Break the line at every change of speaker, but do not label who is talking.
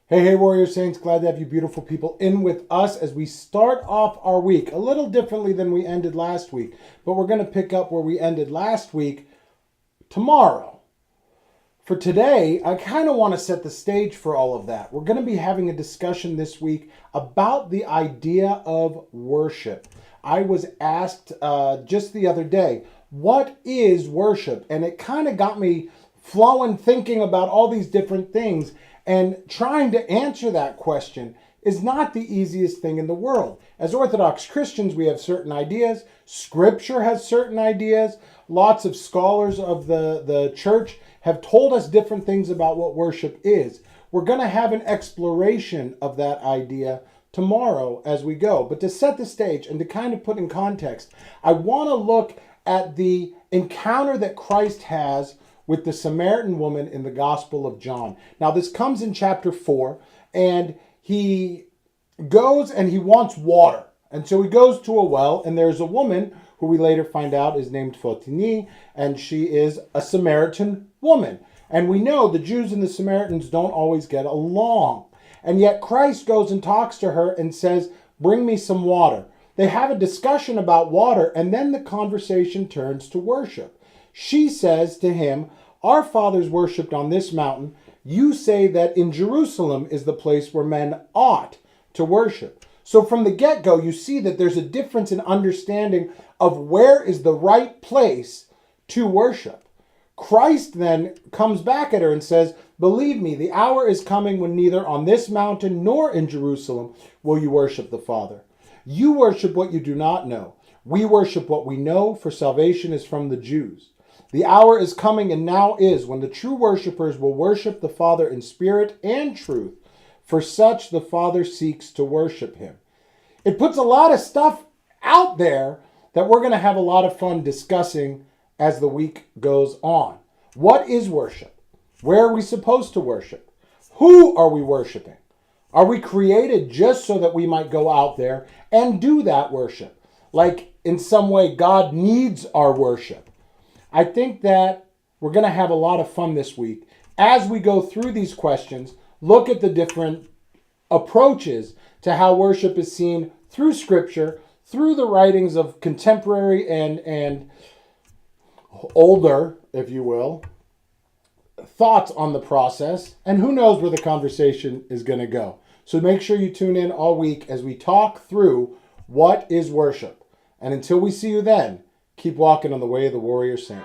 Hey, Warrior Saints. Glad to have you beautiful people in with us as we start off our week a little differently than we ended last week. But we're going to pick up where we ended last week tomorrow. For today, I kind of want to set the stage for all of that. We're going to be having a discussion this week about the idea of worship. I was asked just the other day, what is worship? And it kind of got me flowing, thinking about all these different things. And trying to answer that question is not the easiest thing in the world. As Orthodox Christians, we have certain ideas. Scripture has certain ideas. Lots of scholars of the church have told us different things about what worship is. We're going to have an exploration of that idea tomorrow as we go. But to set the stage and to kind of put in context, I want to look at the encounter that Christ has with the Samaritan woman in the Gospel of John. Now, this comes in chapter 4, and he goes and he wants water. And so he goes to a well, and there's a woman who we later find out is named Photini, and she is a Samaritan woman. And we know the Jews and the Samaritans don't always get along. And yet Christ goes and talks to her and says, "Bring me some water." They have a discussion about water, and then the conversation turns to worship. She says to him, "Our fathers worshipped on this mountain. You say that in Jerusalem is the place where men ought to worship." So from the get-go, you see that there's a difference in understanding of where is the right place to worship. Christ then comes back at her and says, "Believe me, the hour is coming when neither on this mountain nor in Jerusalem will you worship the Father. You worship what you do not know. We worship what we know, for salvation is from the Jews. The hour is coming and now is when the true worshipers will worship the Father in spirit and truth. For such the Father seeks to worship him." It puts a lot of stuff out there that we're going to have a lot of fun discussing as the week goes on. What is worship? Where are we supposed to worship? Who are we worshiping? Are we created just so that we might go out there and do that worship? Like in some way God needs our worship. I think that we're going to have a lot of fun this week as we go through these questions, look at the different approaches to how worship is seen through Scripture, through the writings of contemporary and older, if you will, thoughts on the process, and who knows where the conversation is going to go. So make sure you tune in all week as we talk through what is worship. And until we see you then, keep walking on the way of the warrior saint.